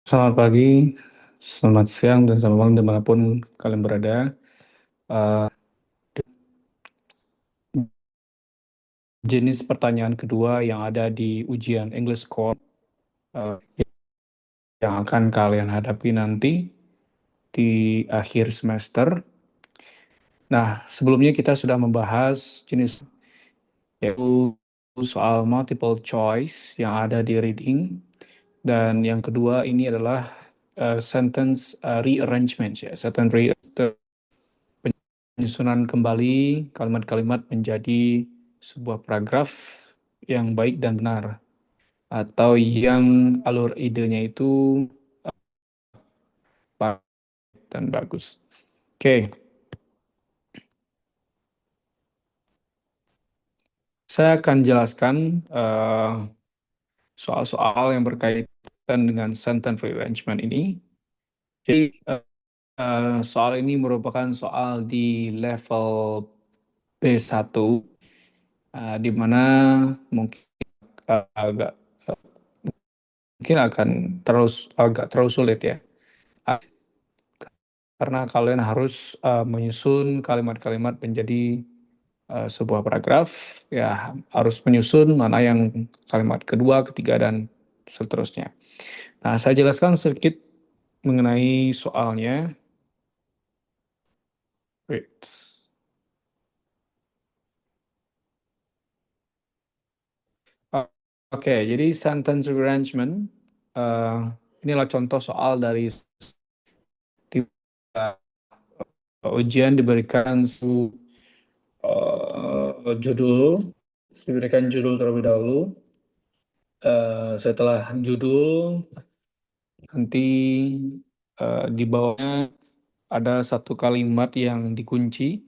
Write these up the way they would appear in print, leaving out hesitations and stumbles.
Selamat pagi, selamat siang, dan selamat malam dimanapun kalian berada. Eh, Jenis pertanyaan kedua yang ada di ujian English Core eh, yang akan kalian hadapi nanti di akhir semester. Nah, sebelumnya kita sudah membahas jenis yaitu soal multiple choice yang ada di reading, dan yang kedua ini adalah sentence rearrangement, ya, sentence penyusunan kembali kalimat-kalimat menjadi sebuah paragraf yang baik dan benar, atau yang alur idenya itu baik dan bagus. Oke, saya akan jelaskan soal-soal yang berkaitan dengan sentence rearrangement ini. Jadi, soal ini merupakan soal di level B1, di mana mungkin agak mungkin akan agak terlalu sulit, ya. Karena kalian harus menyusun kalimat-kalimat menjadi sebuah paragraf, ya harus menyusun mana yang kalimat kedua, ketiga, dan seterusnya. Nah, saya jelaskan sedikit mengenai soalnya. Wait. O- Oke, jadi sentence arrangement, eh, inilah contoh soal dari ujian diberikan judul, diberikan judul terlebih dahulu. Setelah judul, nanti di bawahnya ada satu kalimat yang dikunci.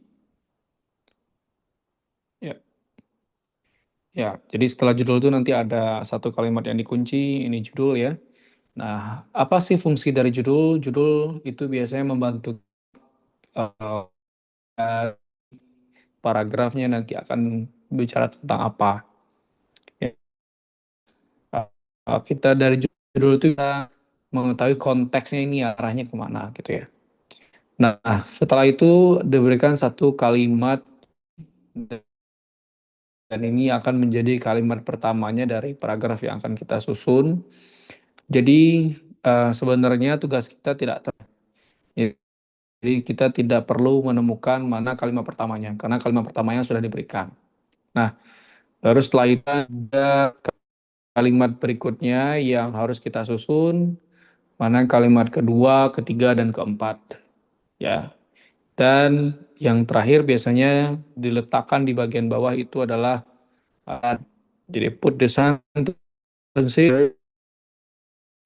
Ya, ya. Jadi setelah judul itu nanti ada satu kalimat yang dikunci. Ini judul, ya. Nah, apa sih fungsi dari judul? Judul itu biasanya membantu eh, paragrafnya nanti akan bicara tentang apa. Ya, kita dari judul itu kita mengetahui konteksnya ini arahnya kemana gitu, ya. Nah, setelah itu diberikan satu kalimat, dan ini akan menjadi kalimat pertamanya dari paragraf yang akan kita susun. Jadi sebenarnya tugas kita tidak ya, jadi kita tidak perlu menemukan mana kalimat pertamanya karena kalimat pertamanya sudah diberikan. Nah, baru setelah itu ada kalimat berikutnya yang harus kita susun, mana kalimat kedua, ketiga, dan keempat, ya. Dan yang terakhir biasanya diletakkan di bagian bawah itu adalah jadi put the sentence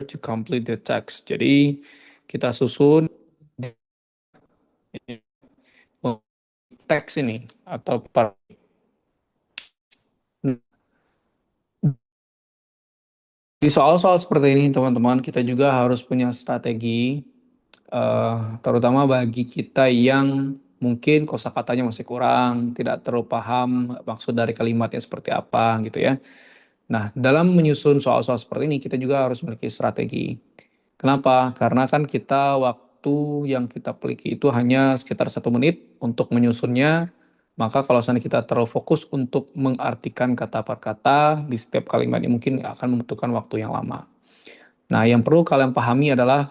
to complete the text. Jadi kita susun teks ini atau di soal-soal seperti ini, teman-teman, kita juga harus punya strategi, terutama bagi kita yang mungkin kosakatanya masih kurang, tidak terlalu paham maksud dari kalimatnya seperti apa, gitu, ya. Nah, dalam menyusun soal-soal seperti ini, kita juga harus memiliki strategi. Kenapa? Karena kan kita waktu yang kita piliki itu hanya sekitar 1 menit untuk menyusunnya. Maka kalau misalnya kita terlalu fokus untuk mengartikan kata per kata di setiap kalimat ini mungkin akan membutuhkan waktu yang lama. Nah, yang perlu kalian pahami adalah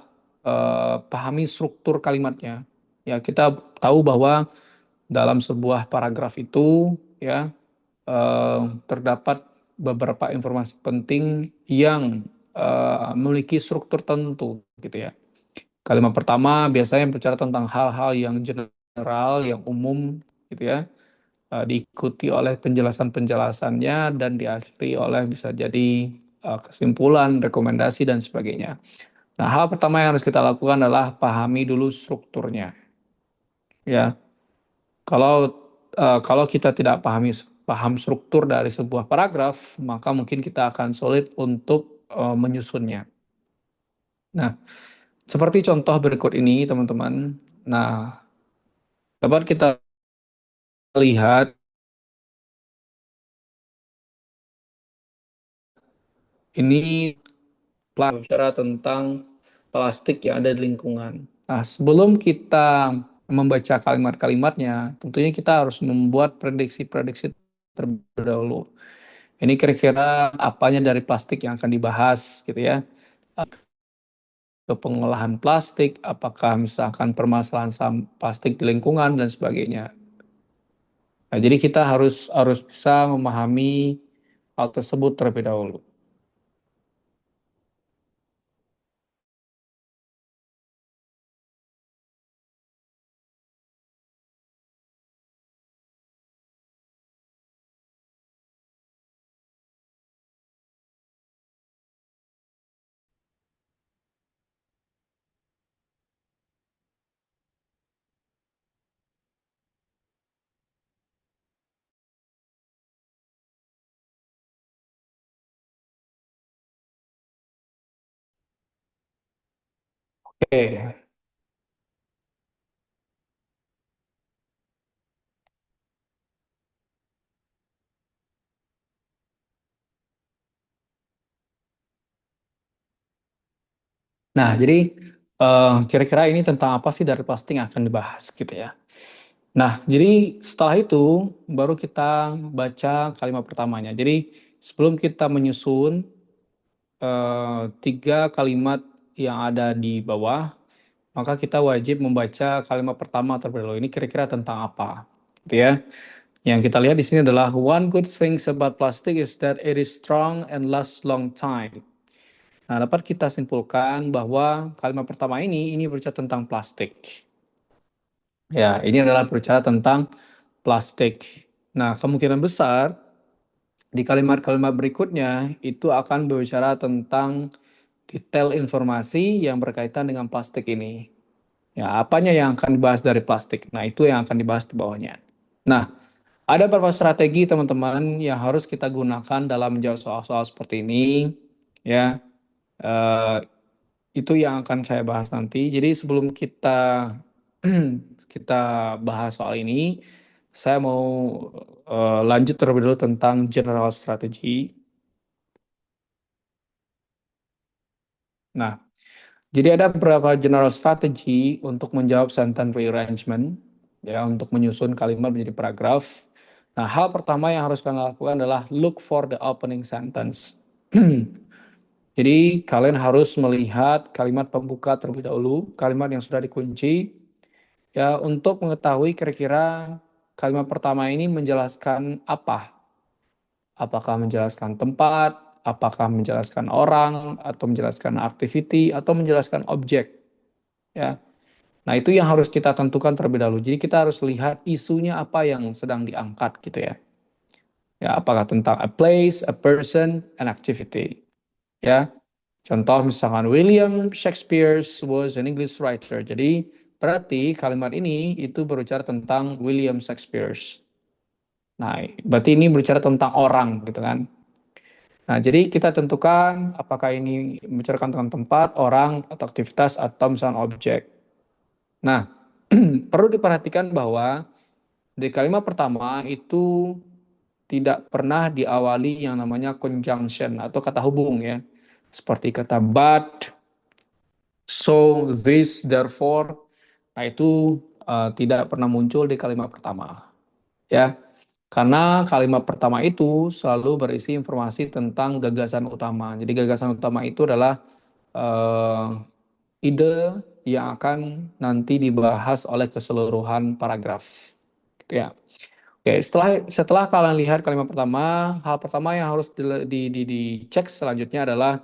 pahami struktur kalimatnya. Ya, kita tahu bahwa dalam sebuah paragraf itu, ya, terdapat beberapa informasi penting yang memiliki struktur tertentu, gitu, ya. Kalimat pertama biasanya bicara tentang hal-hal yang general, yang umum, gitu, ya. Diikuti oleh penjelasan-penjelasannya dan diakhiri oleh bisa jadi kesimpulan, rekomendasi, dan sebagainya. Nah, hal pertama yang harus kita lakukan adalah pahami dulu strukturnya, ya. Kalau kita tidak paham struktur dari sebuah paragraf, maka mungkin kita akan sulit untuk menyusunnya. Nah, seperti contoh berikut ini, teman-teman. Nah, dapat kita lihat ini bicara tentang plastik yang ada di lingkungan. Nah, sebelum kita membaca kalimat-kalimatnya, tentunya kita harus membuat prediksi-prediksi terlebih dahulu. Ini kira-kira apanya dari plastik yang akan dibahas gitu ya. Ke pengolahan plastik, apakah misalkan permasalahan plastik di lingkungan dan sebagainya. Nah, jadi kita harus bisa memahami hal tersebut terlebih dahulu. Oke. Nah, jadi kira-kira ini tentang apa sih dari plastik yang akan dibahas gitu ya. Nah, jadi setelah itu baru kita baca kalimat pertamanya. Jadi sebelum kita menyusun tiga kalimat yang ada di bawah, maka kita wajib membaca kalimat pertama terlebih dahulu. Ini kira-kira tentang apa, gitu ya. Yang kita lihat di sini adalah one good things about plastic is that it is strong and lasts long time. Nah, dapat kita simpulkan bahwa kalimat pertama ini berbicara tentang plastik. Ya, ini adalah berbicara tentang plastik. Nah, kemungkinan besar di kalimat-kalimat berikutnya itu akan berbicara tentang detail informasi yang berkaitan dengan plastik ini. Ya, apanya yang akan dibahas dari plastik? Nah, itu yang akan dibahas di bawahnya. Nah, ada beberapa strategi teman-teman yang harus kita gunakan dalam menjawab soal-soal seperti ini. Ya, eh, itu yang akan saya bahas nanti. Jadi sebelum kita kita bahas soal ini, saya mau lanjut terlebih dulu tentang general strategy. Nah, jadi ada beberapa general strategy untuk menjawab sentence rearrangement, ya, untuk menyusun kalimat menjadi paragraf. Nah, hal pertama yang harus kalian lakukan adalah look for the opening sentence. Jadi kalian harus melihat kalimat pembuka terlebih dahulu, kalimat yang sudah dikunci, ya, untuk mengetahui kira-kira kalimat pertama ini menjelaskan apa. Apakah menjelaskan tempat, apakah menjelaskan orang, atau menjelaskan activity, atau menjelaskan objek, ya. Nah, itu yang harus kita tentukan terlebih dahulu. Jadi kita harus lihat isunya apa yang sedang diangkat gitu ya. Ya, apakah tentang a place, a person, an activity. Ya. Contoh misalkan William Shakespeare was an English writer. Jadi berarti kalimat ini itu berbicara tentang William Shakespeare. Nah, berarti ini berbicara tentang orang gitu kan. Nah, jadi kita tentukan apakah ini membicarakan tentang tempat, orang, atau aktivitas, atau misalnya objek. Nah, perlu diperhatikan bahwa di kalimat pertama itu tidak pernah diawali yang namanya conjunction atau kata hubung ya. Seperti kata but, so, this, therefore. Nah, itu tidak pernah muncul di kalimat pertama. Ya, karena kalimat pertama itu selalu berisi informasi tentang gagasan utama. Jadi gagasan utama itu adalah eh, ide yang akan nanti dibahas oleh keseluruhan paragraf. Gitu ya. Oke, setelah kalian lihat kalimat pertama, hal pertama yang harus dicek selanjutnya adalah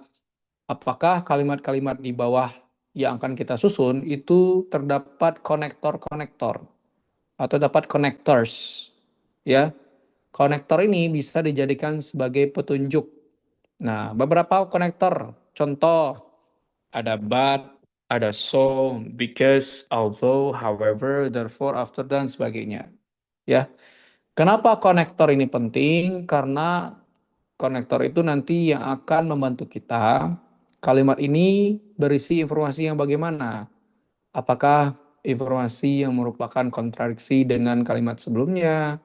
apakah kalimat-kalimat di bawah yang akan kita susun itu terdapat konektor-konektor atau dapat connectors, ya. Konektor ini bisa dijadikan sebagai petunjuk. Nah, beberapa konektor, contoh ada but, ada so, because, although, however, therefore, after, dan sebagainya. Ya, kenapa konektor ini penting? Karena konektor itu nanti yang akan membantu kita. Kalimat ini berisi informasi yang bagaimana? Apakah informasi yang merupakan kontradiksi dengan kalimat sebelumnya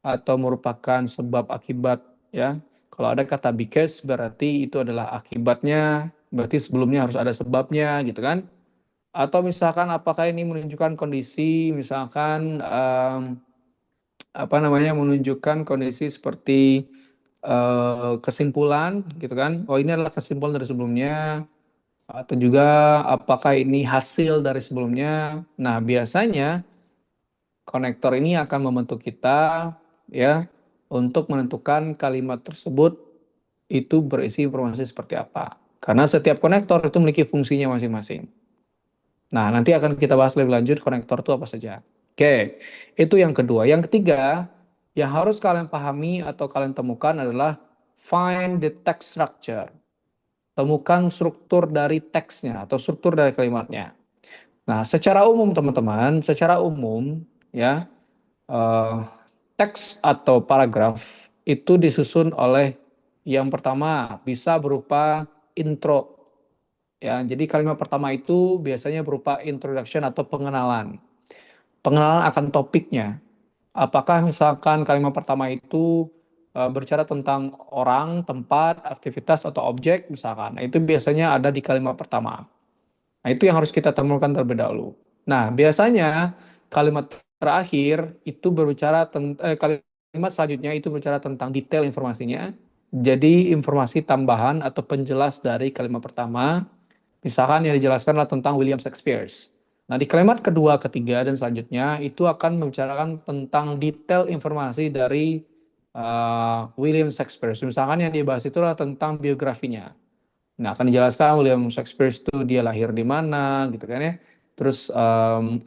atau merupakan sebab akibat ya? Kalau ada kata because berarti itu adalah akibatnya berarti sebelumnya harus ada sebabnya gitu kan. Atau misalkan apakah ini menunjukkan kondisi, misalkan apa namanya, menunjukkan kondisi seperti kesimpulan gitu kan. Oh, ini adalah kesimpulan dari sebelumnya, atau juga apakah ini hasil dari sebelumnya. Nah, biasanya konektor ini akan membantu kita ya untuk menentukan kalimat tersebut itu berisi informasi seperti apa. Karena setiap konektor itu memiliki fungsinya masing-masing. Nah, nanti akan kita bahas lebih lanjut konektor itu apa saja. Oke, itu yang kedua. Yang ketiga, yang harus kalian pahami atau kalian temukan adalah find the text structure. Temukan struktur dari teksnya atau struktur dari kalimatnya. Nah, secara umum teman-teman, secara umum ya, eh, teks atau paragraf itu disusun oleh yang pertama bisa berupa intro. Ya, jadi kalimat pertama itu biasanya berupa introduction atau pengenalan. Pengenalan akan topiknya. Apakah misalkan kalimat pertama itu berbicara tentang orang, tempat, aktivitas atau objek misalkan. Nah, itu biasanya ada di kalimat pertama. Nah, itu yang harus kita temukan terlebih dahulu. Nah, biasanya kalimat terakhir itu berbicara tentang kalimat selanjutnya itu berbicara tentang detail informasinya. Jadi informasi tambahan atau penjelas dari kalimat pertama. Misalkan yang dijelaskan adalah tentang William Shakespeare. Nah, di kalimat kedua, ketiga, dan selanjutnya itu akan membicarakan tentang detail informasi dari William Shakespeare. Misalkan yang dibahas itu adalah tentang biografinya. Nah, akan dijelaskan William Shakespeare itu dia lahir di mana, gitu kan ya. Terus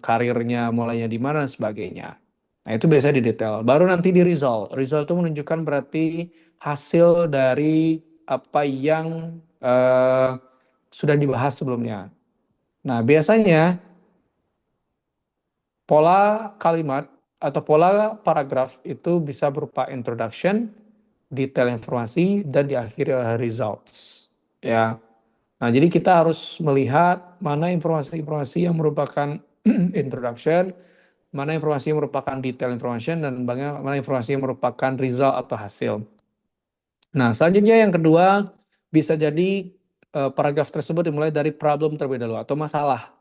karirnya mulainya di mana dan sebagainya. Nah, itu biasanya di detail. Baru nanti di result. Result itu menunjukkan berarti hasil dari apa yang sudah dibahas sebelumnya. Nah, biasanya pola kalimat atau pola paragraf itu bisa berupa introduction, detail informasi, dan diakhiri oleh results. Ya. Nah, jadi kita harus melihat mana informasi-informasi yang merupakan introduction, mana informasi yang merupakan detail information, dan mana informasi yang merupakan result atau hasil. Nah, selanjutnya yang kedua, bisa jadi paragraf tersebut dimulai dari problem terlebih dahulu atau masalah.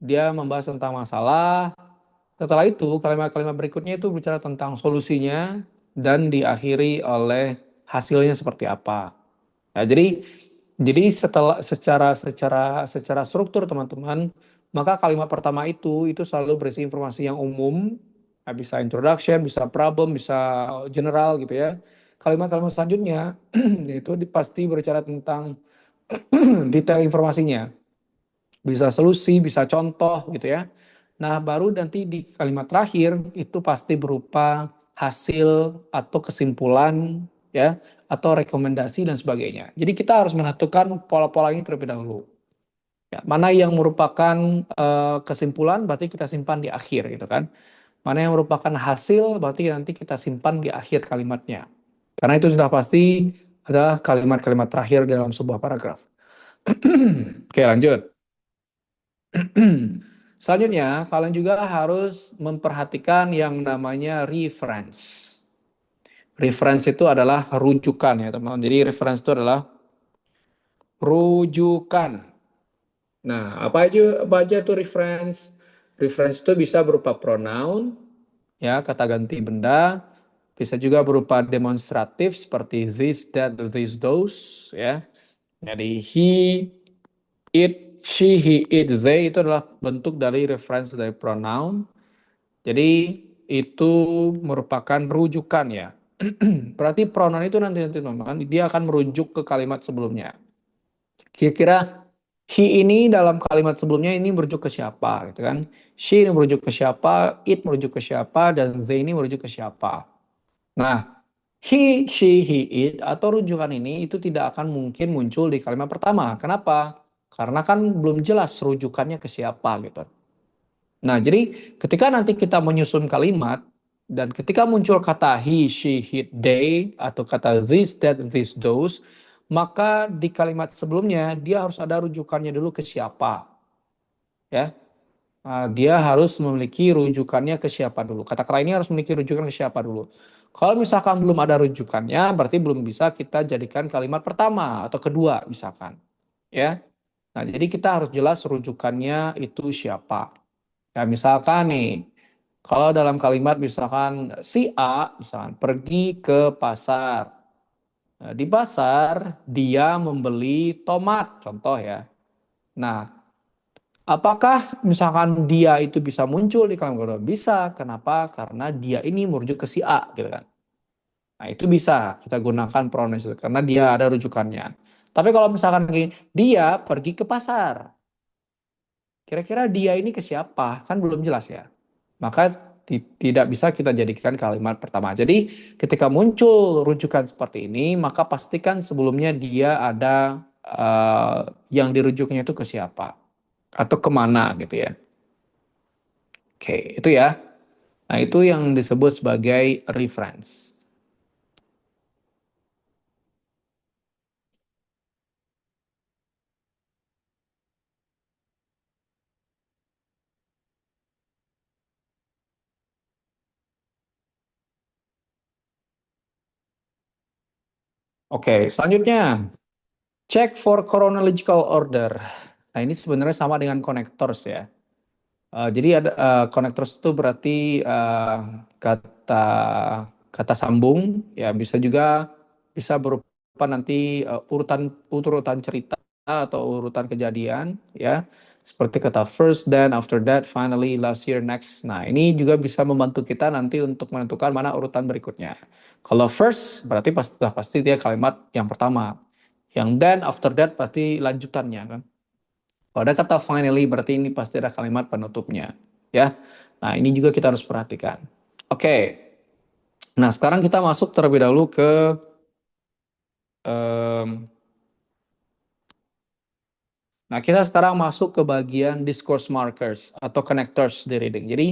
Dia membahas tentang masalah. Setelah itu, kalimat-kalimat berikutnya itu bicara tentang solusinya dan diakhiri oleh hasilnya seperti apa. Ya, jadi secara struktur teman-teman, maka kalimat pertama itu selalu berisi informasi yang umum, ya, bisa introduction, bisa problem, bisa general gitu ya. Kalimat-kalimat selanjutnya itu pasti berbicara tentang detail informasinya, bisa solusi, bisa contoh gitu ya. Nah, baru nanti di kalimat terakhir itu pasti berupa hasil atau kesimpulan ya, atau rekomendasi dan sebagainya. Jadi kita harus menentukan pola-pola ini terlebih dahulu. Ya, mana yang merupakan kesimpulan berarti kita simpan di akhir gitu kan. Mana yang merupakan hasil berarti nanti kita simpan di akhir kalimatnya. Karena itu sudah pasti adalah kalimat-kalimat terakhir dalam sebuah paragraf. Oke, lanjut. Selanjutnya, kalian juga harus memperhatikan yang namanya reference. Reference itu adalah rujukan ya teman-teman. Jadi reference itu adalah rujukan. Nah, apa aja itu reference? Reference itu bisa berupa pronoun, ya, kata ganti benda, bisa juga berupa demonstratif seperti this, that, this, those, ya. Jadi he, it, she, he, it, they itu adalah bentuk dari reference dari pronoun. Jadi itu merupakan rujukan ya. Berarti pronoun itu nanti teman-teman dia akan merujuk ke kalimat sebelumnya. Kira-kira he ini dalam kalimat sebelumnya ini merujuk ke siapa gitu kan? She ini merujuk ke siapa, it merujuk ke siapa, dan they ini merujuk ke siapa. Nah, he, she, he, it atau rujukan ini itu tidak akan mungkin muncul di kalimat pertama. Kenapa? Karena kan belum jelas rujukannya ke siapa gitu. Nah, jadi ketika nanti kita menyusun kalimat dan ketika muncul kata he, she, it, they atau kata this, that, this, those, maka di kalimat sebelumnya dia harus ada rujukannya dulu ke siapa, ya. Nah, dia harus memiliki rujukannya ke siapa dulu. Kata-kata ini harus memiliki rujukan ke siapa dulu. Kalau misalkan belum ada rujukannya, berarti belum bisa kita jadikan kalimat pertama atau kedua misalkan. ya. Nah, jadi kita harus jelas rujukannya itu siapa. Ya, misalkan nih, kalau dalam kalimat misalkan si A misalkan pergi ke pasar. Nah, di pasar dia membeli tomat, contoh ya. Nah, apakah misalkan dia itu bisa muncul di kalimat kedua? Bisa. Kenapa? Karena dia ini merujuk ke si A, gitu kan. Nah, itu bisa kita gunakan pronoun itu karena dia ada rujukannya. Tapi kalau misalkan gini, dia pergi ke pasar. Kira-kira dia ini ke siapa? Kan belum jelas ya. Maka tidak bisa kita jadikan kalimat pertama. Jadi ketika muncul rujukan seperti ini, maka pastikan sebelumnya dia ada yang dirujuknya itu ke siapa atau kemana gitu ya. Oke, itu ya. Nah, itu yang disebut sebagai reference. Oke, selanjutnya check for chronological order. Nah, ini sebenarnya sama dengan connectors ya. Jadi ada connectors itu berarti kata kata sambung ya bisa berupa nanti urutan cerita atau urutan kejadian ya seperti kata first, then, after that, finally, last year, next. Nah, ini juga bisa membantu kita nanti untuk menentukan mana urutan berikutnya. Kalau first berarti pasti dia kalimat yang pertama. Yang then, after that pasti lanjutannya kan. Kalau ada kata finally berarti ini pasti ada kalimat penutupnya, ya. Nah, ini juga kita harus perhatikan. Oke. Nah, sekarang kita masuk terlebih dahulu ke em, nah, kita sekarang masuk ke bagian discourse markers atau connectors di reading. Jadi,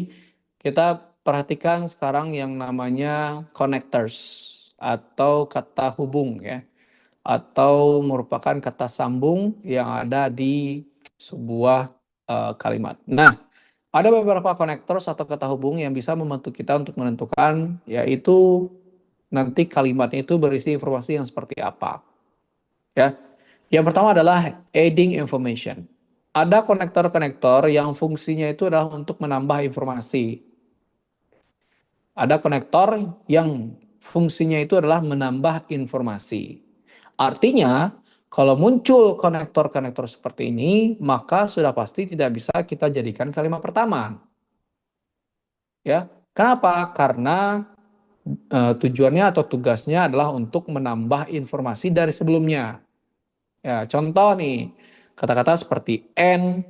kita perhatikan sekarang yang namanya connectors atau kata hubung ya, atau merupakan kata sambung yang ada di sebuah kalimat. Nah, ada beberapa connectors atau kata hubung yang bisa membantu kita untuk menentukan, yaitu nanti kalimatnya itu berisi informasi yang seperti apa. Ya, yang pertama adalah adding information. Ada konektor-konektor yang fungsinya itu adalah untuk menambah informasi. Ada konektor yang fungsinya itu adalah menambah informasi. Artinya, kalau muncul konektor-konektor seperti ini, maka sudah pasti tidak bisa kita jadikan kalimat pertama. Ya, kenapa? Karena tujuannya atau tugasnya adalah untuk menambah informasi dari sebelumnya. Ya, contoh nih, kata-kata seperti and,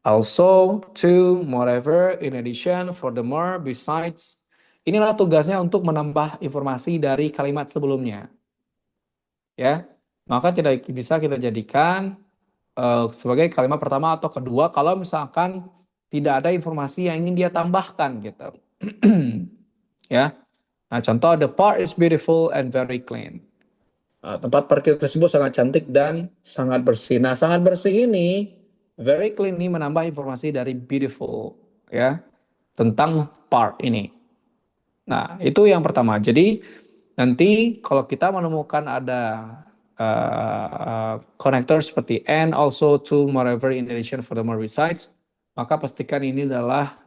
also, to, moreover, in addition, furthermore, besides. Inilah tugasnya untuk menambah informasi dari kalimat sebelumnya. Ya, maka tidak bisa kita jadikan sebagai kalimat pertama atau kedua kalau misalkan tidak ada informasi yang ingin dia tambahkan gitu. Ya. Nah, contoh the park is beautiful and very clean. Tempat parkir tersebut sangat cantik dan sangat bersih. Nah, sangat bersih ini, very clean ini menambah informasi dari beautiful, ya, tentang park ini. Nah, itu yang pertama. Jadi, nanti kalau kita menemukan ada connector seperti and, also, to, moreover, in addition, furthermore, besides, maka pastikan ini adalah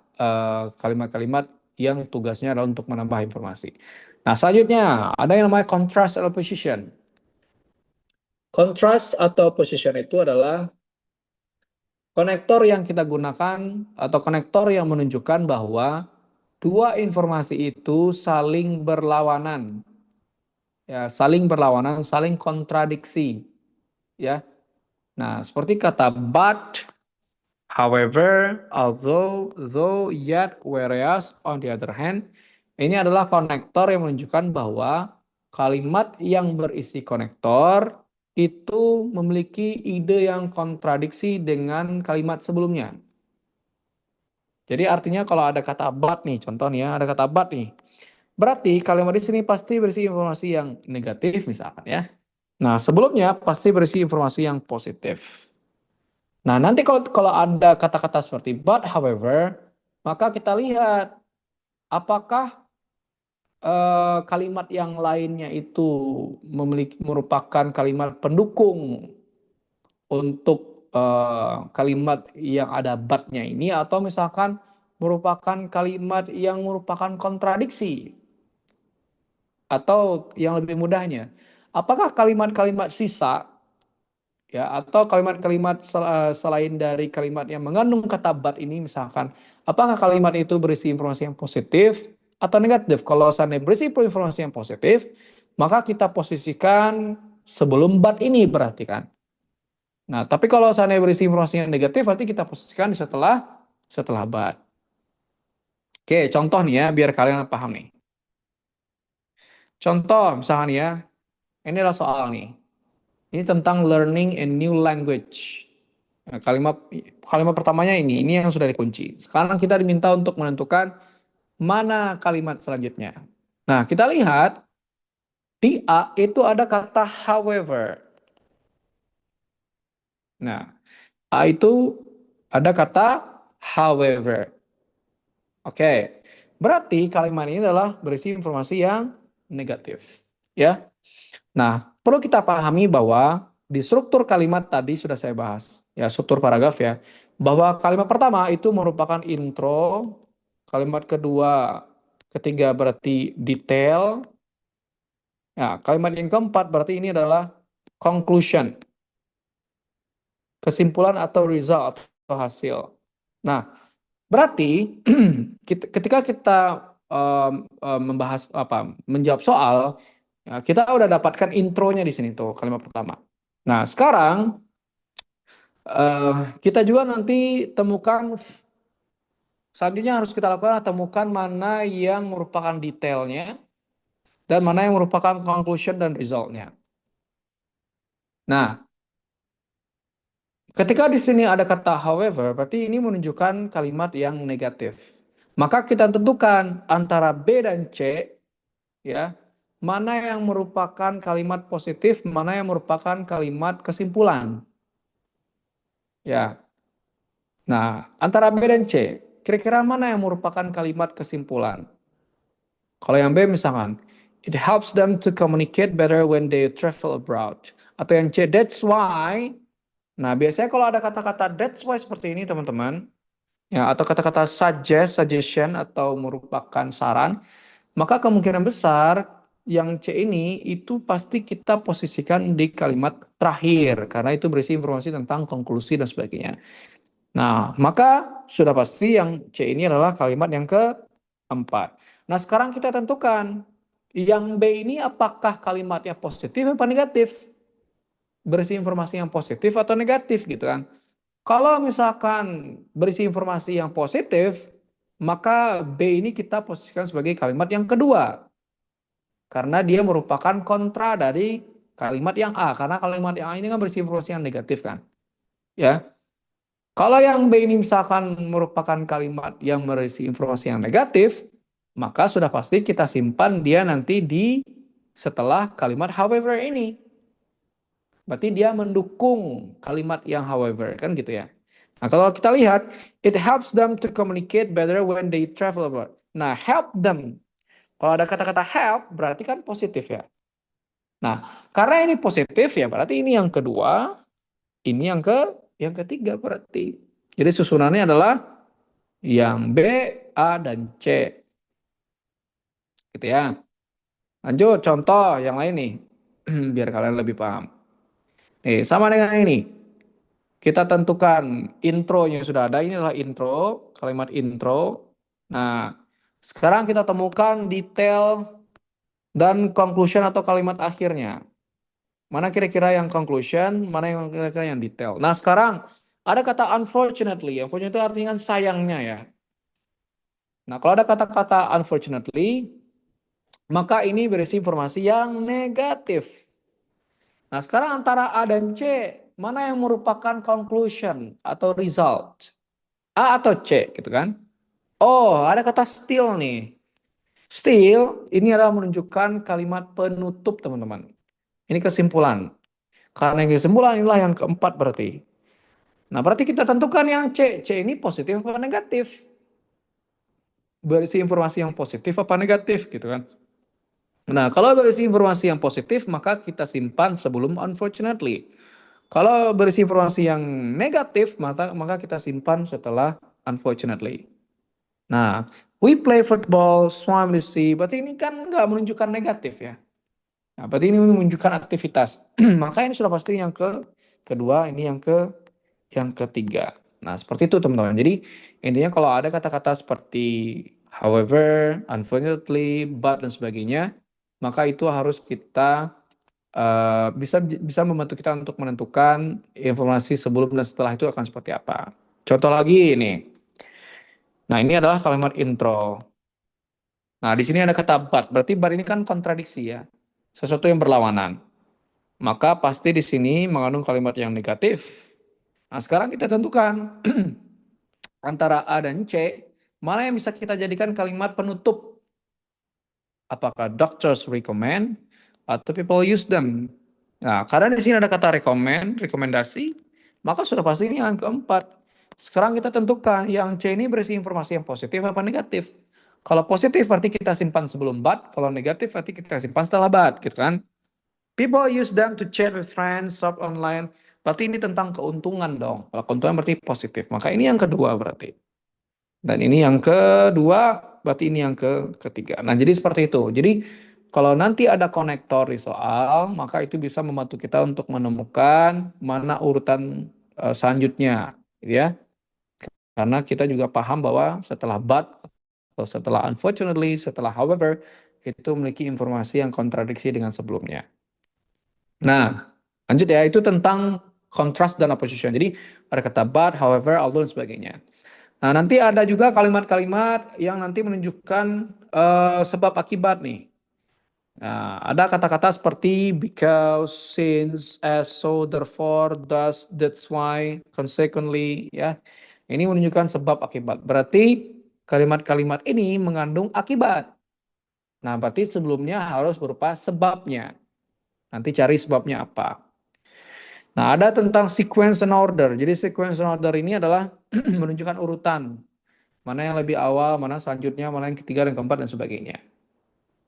kalimat-kalimat yang tugasnya adalah untuk menambah informasi. Nah, selanjutnya ada yang namanya contrast atau position. Contrast atau position itu adalah konektor yang kita gunakan atau konektor yang menunjukkan bahwa dua informasi itu saling berlawanan. Ya, saling berlawanan, saling kontradiksi, ya. Nah, seperti kata but, however, although, though, yet, whereas, on the other hand, ini adalah konektor yang menunjukkan bahwa kalimat yang berisi konektor itu memiliki ide yang kontradiksi dengan kalimat sebelumnya. Jadi artinya kalau ada kata but nih, contoh nih ya, ada kata but nih. Berarti kalimat di sini pasti berisi informasi yang negatif misalkan ya. Nah, sebelumnya pasti berisi informasi yang positif. Nah, nanti kalau ada kata-kata seperti but, however, maka kita lihat apakah kalimat yang lainnya itu merupakan kalimat pendukung untuk kalimat yang ada but-nya ini, atau misalkan merupakan kalimat yang merupakan kontradiksi, atau yang lebih mudahnya, apakah kalimat-kalimat sisa ya, atau kalimat-kalimat selain dari kalimat yang mengandung kata but ini, misalkan apakah kalimat itu berisi informasi yang positif atau negatif. Kalau seandainya berisi informasi yang positif, maka kita posisikan sebelum but ini, berarti kan. Nah, tapi kalau seandainya berisi informasi yang negatif, berarti kita posisikan setelah but. Oke, contoh nih ya, biar kalian paham nih. Contoh misalkan ya, ini adalah soal nih. Ini tentang learning a new language. Nah, kalimat pertamanya ini yang sudah dikunci. Sekarang kita diminta untuk menentukan mana kalimat selanjutnya. Nah, kita lihat di A itu ada kata however. Nah, A itu ada kata however. Oke. Berarti kalimat ini adalah berisi informasi yang negatif, ya. Nah, perlu kita pahami bahwa di struktur kalimat tadi sudah saya bahas, ya, struktur paragraf ya, bahwa kalimat pertama itu merupakan intro, kalimat kedua, ketiga berarti detail, ya, kalimat yang keempat berarti ini adalah conclusion, kesimpulan atau result atau hasil. Nah, berarti ketika kita membahas menjawab soal, ya, kita udah dapatkan intronya di sini tuh kalimat pertama. Nah, sekarang kita juga nanti temukan, selanjutnya harus kita lakukan temukan mana yang merupakan detailnya dan mana yang merupakan conclusion dan resultnya. Nah, ketika di sini ada kata however, berarti ini menunjukkan kalimat yang negatif. Maka kita tentukan antara B dan C, ya, mana yang merupakan kalimat positif, mana yang merupakan kalimat kesimpulan. Ya. Nah, antara B dan C, kira-kira mana yang merupakan kalimat kesimpulan? Kalau yang B misalkan, it helps them to communicate better when they travel abroad. Atau yang C, that's why. Nah, biasanya kalau ada kata-kata that's why seperti ini, teman-teman, ya, atau kata-kata suggest, suggestion, atau merupakan saran, maka kemungkinan besar yang C ini itu pasti kita posisikan di kalimat terakhir, karena itu berisi informasi tentang konklusi dan sebagainya. Nah, maka sudah pasti yang C ini adalah kalimat yang keempat. Nah, sekarang kita tentukan yang B ini apakah kalimatnya positif atau negatif? Berisi informasi yang positif atau negatif gitu kan. Kalau misalkan berisi informasi yang positif, maka B ini kita posisikan sebagai kalimat yang kedua. Karena dia merupakan kontra dari kalimat yang A. Karena kalimat yang A ini kan berisi informasi yang negatif kan. Ya. Kalau yang B ini misalkan merupakan kalimat yang berisi informasi yang negatif, maka sudah pasti kita simpan dia nanti di setelah kalimat however ini. Berarti dia mendukung kalimat yang however, kan gitu ya. Nah, kalau kita lihat, it helps them to communicate better when they travel abroad. Nah, help them. Kalau ada kata-kata help, berarti kan positif ya. Nah, karena ini positif ya, berarti ini yang kedua, ini yang ketiga berarti. Jadi susunannya adalah yang B, A, dan C. Gitu ya. Lanjut, contoh yang lain nih. Biar kalian lebih paham. Nih, sama dengan ini. Kita tentukan intronya sudah ada. Ini adalah intro, kalimat intro. Nah, sekarang kita temukan detail dan conclusion atau kalimat akhirnya. Mana kira-kira yang conclusion, mana yang kira-kira yang detail. Nah, sekarang ada kata unfortunately. Unfortunately artinya kan sayangnya ya. Nah, kalau ada kata-kata unfortunately, maka ini berisi informasi yang negatif. Nah, sekarang antara A dan C, mana yang merupakan conclusion atau result? A atau C, gitu kan? Oh, ada kata still nih. Still, ini adalah menunjukkan kalimat penutup, teman-teman. Ini kesimpulan. Karena yang kesimpulan inilah yang keempat berarti. Nah, berarti kita tentukan yang C. C ini positif apa negatif? Berisi informasi yang positif apa negatif, gitu kan? Nah, kalau berisi informasi yang positif, maka kita simpan sebelum unfortunately. Kalau berisi informasi yang negatif, maka kita simpan setelah unfortunately. Nah, we play football, swam the sea, berarti ini kan nggak menunjukkan negatif ya. Nah, berarti ini menunjukkan aktivitas. Maka ini sudah pasti yang kedua, ini yang ketiga. Nah, seperti itu teman-teman. Jadi intinya kalau ada kata-kata seperti however, unfortunately, but dan sebagainya, maka itu harus kita bisa bisa membantu kita untuk menentukan informasi sebelum dan setelah itu akan seperti apa. Contoh lagi ini. Nah, ini adalah kalimat intro. Nah, di sini ada kata but. Berarti but ini kan kontradiksi ya. Sesuatu yang berlawanan. Maka pasti di sini mengandung kalimat yang negatif. Nah, sekarang kita tentukan antara A dan C, mana yang bisa kita jadikan kalimat penutup. Apakah doctors recommend atau people use them? Nah, karena di sini ada kata recommend, rekomendasi, maka sudah pasti ini yang keempat. Sekarang kita tentukan yang C ini berisi informasi yang positif apa negatif. Kalau positif berarti kita simpan sebelum but, kalau negatif berarti kita simpan setelah but, gitu kan? People use them to chat with friends, shop online. Berarti ini tentang keuntungan dong. Kalau keuntungan berarti positif. Maka ini yang kedua berarti. Dan ini yang kedua, berarti ini yang ketiga. Nah, jadi seperti itu. Jadi kalau nanti ada konektor di soal, maka itu bisa membantu kita untuk menemukan mana urutan selanjutnya, gitu ya. Karena kita juga paham bahwa setelah but atau setelah unfortunately, setelah however, itu memiliki informasi yang kontradiksi dengan sebelumnya. Nah, lanjut ya, itu tentang contrast dan opposition. Jadi ada kata but, however, although, dan sebagainya. Nah, nanti ada juga kalimat-kalimat yang nanti menunjukkan sebab akibat nih. Nah, ada kata-kata seperti because, since, as, so, therefore, thus, that's why, consequently, ya. Ini menunjukkan sebab akibat. Berarti kalimat-kalimat ini mengandung akibat. Nah, berarti sebelumnya harus berupa sebabnya. Nanti cari sebabnya apa. Nah, ada tentang sequence and order. Jadi sequence and order ini adalah menunjukkan urutan. Mana yang lebih awal, mana selanjutnya, mana yang ketiga dan keempat dan sebagainya.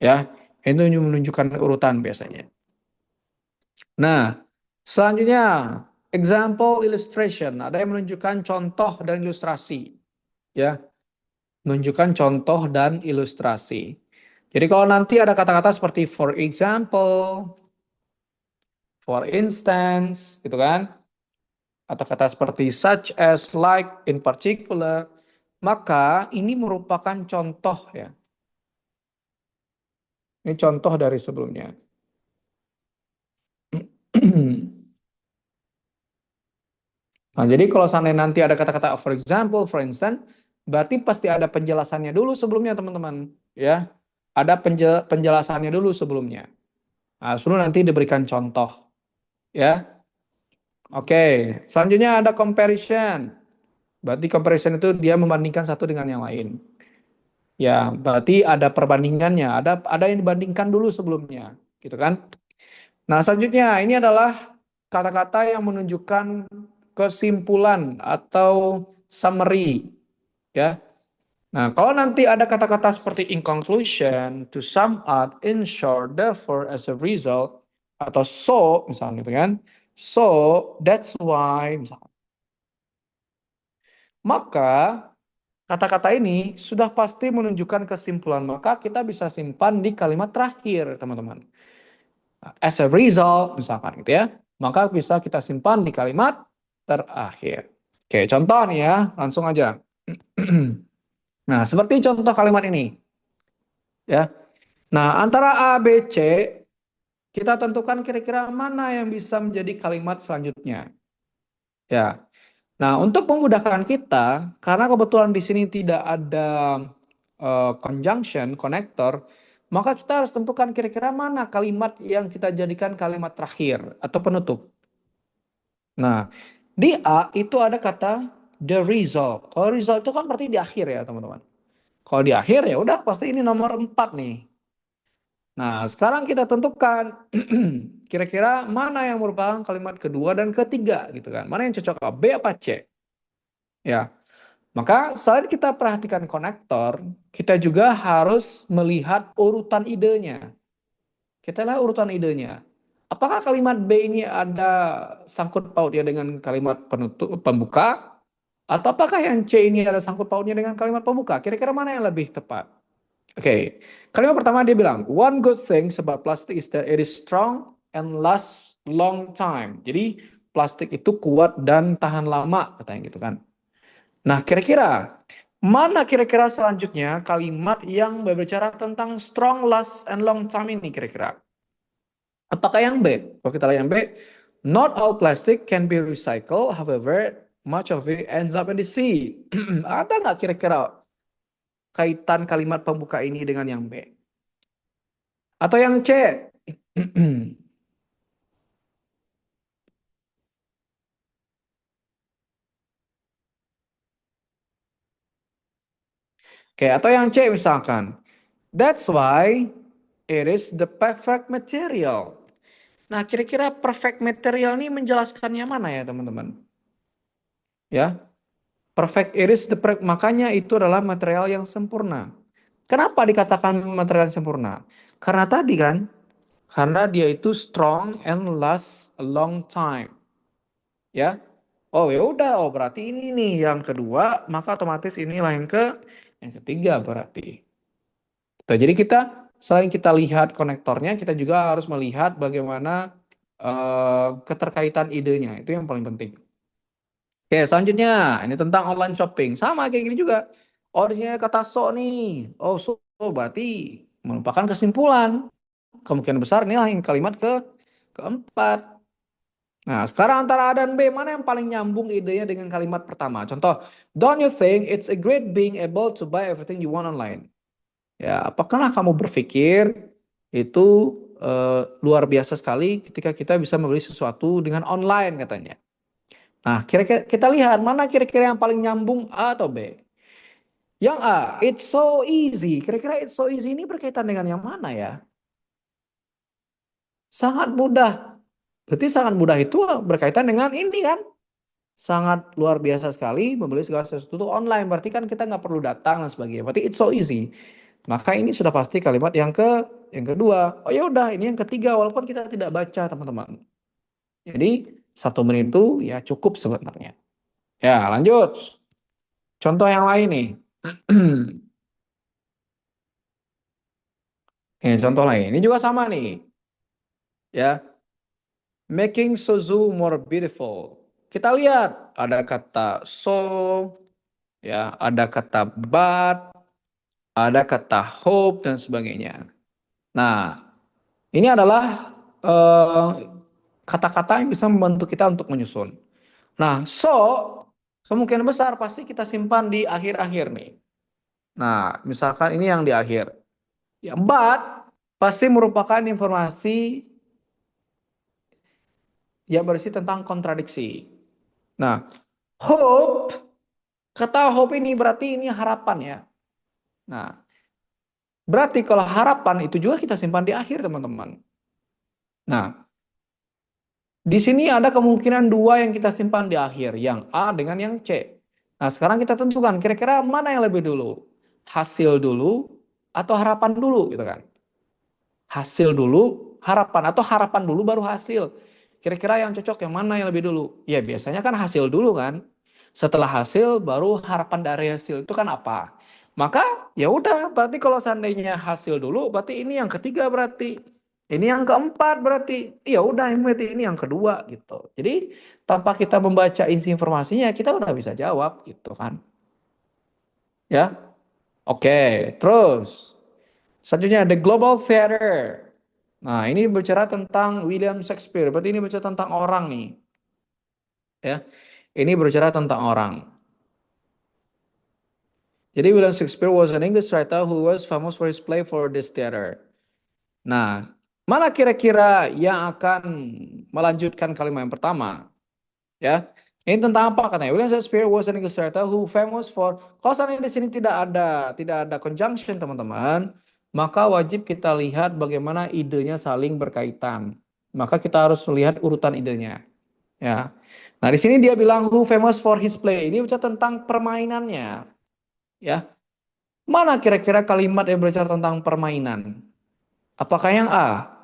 Ya, itu menunjukkan urutan biasanya. Nah, selanjutnya example illustration. Ada yang menunjukkan contoh dan ilustrasi. Ya, menunjukkan contoh dan ilustrasi. Jadi kalau nanti ada kata-kata seperti for example, for instance, gitu kan? Atau kata seperti such as, like, in particular, maka ini merupakan contoh ya. Ini contoh dari sebelumnya. Nah, jadi kalau seandainya nanti ada kata-kata for example, for instance, berarti pasti ada penjelasannya dulu sebelumnya, teman-teman. Ya, ada penjelasannya dulu sebelumnya. Nah, sebelum nanti diberikan contoh. Ya, oke. Selanjutnya ada comparison. Berarti comparison itu dia membandingkan satu dengan yang lain. Ya, berarti ada perbandingannya, ada yang dibandingkan dulu sebelumnya, gitu kan? Nah, selanjutnya ini adalah kata-kata yang menunjukkan kesimpulan atau summary, ya. Nah, kalau nanti ada kata-kata seperti in conclusion, to sum up, in short, therefore, as a result, atau so, misalnya gitu kan. So, that's why, misalnya. Maka kata-kata ini sudah pasti menunjukkan kesimpulan, maka kita bisa simpan di kalimat terakhir, teman-teman. As a result, misalkan gitu ya, maka bisa kita simpan di kalimat terakhir. Oke, contoh nih ya, langsung aja. Nah, seperti contoh kalimat ini, ya. Nah, antara A, B, C, kita tentukan kira-kira mana yang bisa menjadi kalimat selanjutnya. Ya. Nah, untuk memudahkan kita, karena kebetulan di sini tidak ada conjunction, konektor, maka kita harus tentukan kira-kira mana kalimat yang kita jadikan kalimat terakhir atau penutup. Nah, di A itu ada kata the result. Kalau result itu kan berarti di akhir ya, teman-teman. Kalau di akhir ya udah pasti ini nomor 4 nih. Nah, sekarang kita tentukan kira-kira mana yang merupakan kalimat kedua dan ketiga gitu kan. Mana yang cocok, B apa C? Ya. Maka selain kita perhatikan konektor, kita juga harus melihat urutan idenya. Kita lihat urutan idenya. Apakah kalimat B ini ada sangkut pautnya dengan kalimat penutup pembuka? Atau apakah yang C ini ada sangkut pautnya dengan kalimat pembuka? Kira-kira mana yang lebih tepat? Oke, kalimat pertama dia bilang, one good thing about plastic is that it is strong and lasts long time. Jadi plastik itu kuat dan tahan lama, katanya gitu kan. Nah, kira-kira mana kira-kira selanjutnya kalimat yang berbicara tentang strong, last, and long time ini kira-kira? Apakah yang B? Kalau kita lihat yang B, not all plastic can be recycled, however, much of it ends up in the sea. Ada nggak kira-kira kaitan kalimat pembuka ini dengan yang B? Atau yang C? Oke, atau yang C misalkan. That's why it is the perfect material. Nah, kira-kira perfect material ini menjelaskannya mana ya, teman-teman? Ya, perfect it is the makanya itu adalah material yang sempurna. Kenapa dikatakan material yang sempurna? Karena tadi kan, karena dia itu strong and last a long time. Ya. Oh ya udah, oh berarti ini nih yang kedua, maka otomatis inilah yang ketiga berarti. Tuh, jadi kita selain kita lihat konektornya, kita juga harus melihat bagaimana keterkaitan idenya. Itu yang paling penting. Oke, selanjutnya ini tentang online shopping. Sama kayak gini juga. Oh, di sini ada kata so nih. Oh, so berarti merupakan kesimpulan. Kemungkinan besar inilah yang kalimat keempat. Nah, sekarang antara A dan B, mana yang paling nyambung idenya dengan kalimat pertama? Contoh, don't you think it's a great being able to buy everything you want online? Ya, apakah kamu berpikir itu luar biasa sekali ketika kita bisa membeli sesuatu dengan online katanya. Nah, kira-kira kita lihat mana kira-kira yang paling nyambung A atau B? Yang A, it's so easy. Kira-kira it's so easy ini berkaitan dengan yang mana ya? Sangat mudah. Berarti sangat mudah itu berkaitan dengan ini kan? Sangat luar biasa sekali membeli segala sesuatu itu online. Berarti kan kita nggak perlu datang dan sebagainya. Berarti it's so easy. Maka ini sudah pasti kalimat yang kedua. Oh ya udah, ini yang ketiga walaupun kita tidak baca teman-teman. Jadi 1 menit itu ya cukup sebenarnya. Ya lanjut. Contoh yang lain nih. Contoh lain. Ini juga sama nih. Ya, making Suzu more beautiful. Kita lihat ada kata so, ya, ada kata but, ada kata hope dan sebagainya. Nah, ini adalah kata-kata yang bisa membantu kita untuk menyusun. Nah, so kemungkinan besar pasti kita simpan di akhir-akhir nih. Nah, misalkan ini yang di akhir. Ya, but pasti merupakan informasi yang berisi tentang kontradiksi. Nah, hope, kata hope ini berarti ini harapan ya. Nah, berarti kalau harapan itu juga kita simpan di akhir, teman-teman. Nah, di sini ada kemungkinan dua yang kita simpan di akhir, yang A dengan yang C. Nah, sekarang kita tentukan kira-kira mana yang lebih dulu? Hasil dulu atau harapan dulu gitu kan? Hasil dulu, harapan atau harapan dulu baru hasil. Kira-kira yang cocok yang mana yang lebih dulu? Ya, biasanya kan hasil dulu kan. Setelah hasil baru harapan dari hasil itu kan apa? Maka ya udah, berarti kalau seandainya hasil dulu, berarti ini yang ketiga berarti. Ini yang keempat berarti. Ya udah, berarti ini yang kedua gitu. Jadi tanpa kita membaca isi informasinya, kita udah bisa jawab gitu kan. Ya. Oke, terus selanjutnya The Global Theater. Nah, ini bicara tentang William Shakespeare. Berarti ini bicara tentang orang nih. Ya. Ini berbicara tentang orang. Jadi William Shakespeare was an English writer who was famous for his play for this theater. Nah, mana kira-kira yang akan melanjutkan kalimat yang pertama? Ya, ini tentang apa katanya? William Shakespeare was an English writer who famous for. Kalau seandainya di sini tidak ada conjunction teman-teman, maka wajib kita lihat bagaimana idenya saling berkaitan. Maka kita harus melihat urutan idenya. Ya. Nah, di sini dia bilang who famous for his play. Ini bicara tentang permainannya. Ya. Mana kira-kira kalimat yang berbicara tentang permainan? Apakah yang A?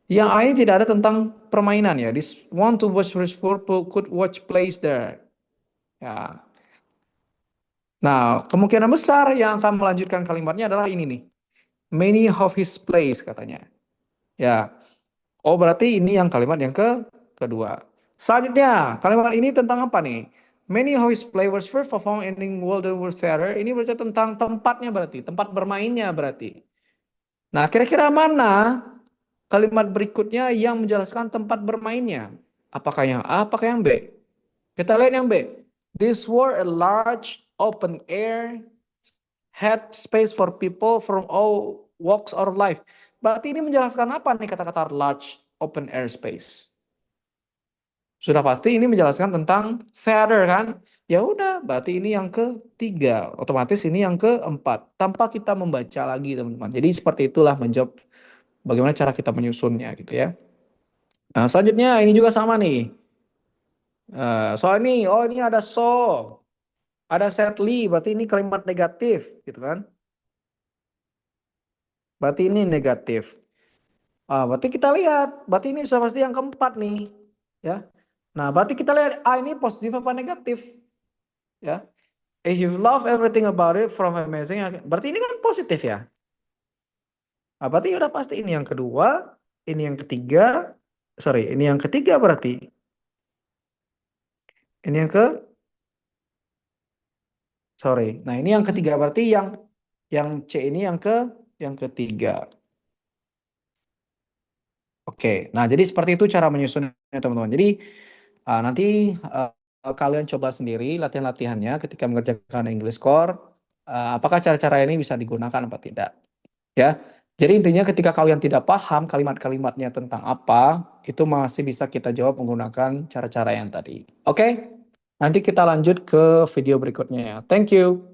Yang A ini tidak ada tentang permainan ya. This want to watch rich people could watch plays there. Ya. Nah, kemungkinan besar yang akan melanjutkan kalimatnya adalah ini nih. Many of his plays katanya. Ya. Oh, berarti ini yang kalimat yang kedua. Selanjutnya, kalimat ini tentang apa nih? Many of his plays were first performed in Waldenwood Theater. Ini berarti tentang tempatnya berarti, tempat bermainnya berarti. Nah, kira-kira mana kalimat berikutnya yang menjelaskan tempat bermainnya? Apakah yang A, apakah yang B? Kita lihat yang B. This were a large open air had space for people from all walks of life. Berarti ini menjelaskan apa nih kata-kata large open air space? Sudah pasti ini menjelaskan tentang theater kan? Ya udah, berarti ini yang ketiga. Otomatis ini yang keempat. Tanpa kita membaca lagi teman-teman. Jadi seperti itulah menjawab bagaimana cara kita menyusunnya gitu ya. Nah, selanjutnya ini juga sama nih. Soal ini, oh ini ada so, ada sadly, berarti ini kalimat negatif gitu kan? Berarti ini negatif. Berarti kita lihat, berarti ini sudah pasti yang keempat nih, ya. Nah, berarti kita lihat ini positif apa negatif, ya. If you love everything about it from amazing, berarti ini kan positif ya. Berarti udah pasti ini yang kedua, ini yang ketiga, sorry, ini yang ketiga berarti. Ini yang sorry. Nah, ini yang ketiga berarti yang C ini yang ketiga. Oke. Nah, jadi seperti itu cara menyusunnya teman-teman. Jadi nanti kalian coba sendiri latihan-latihannya ketika mengerjakan English Core. Apakah cara-cara ini bisa digunakan apa tidak? Ya. Jadi intinya ketika kalian tidak paham kalimat-kalimatnya tentang apa, itu masih bisa kita jawab menggunakan cara-cara yang tadi. Oke? Nanti kita lanjut ke video berikutnya ya. Thank you.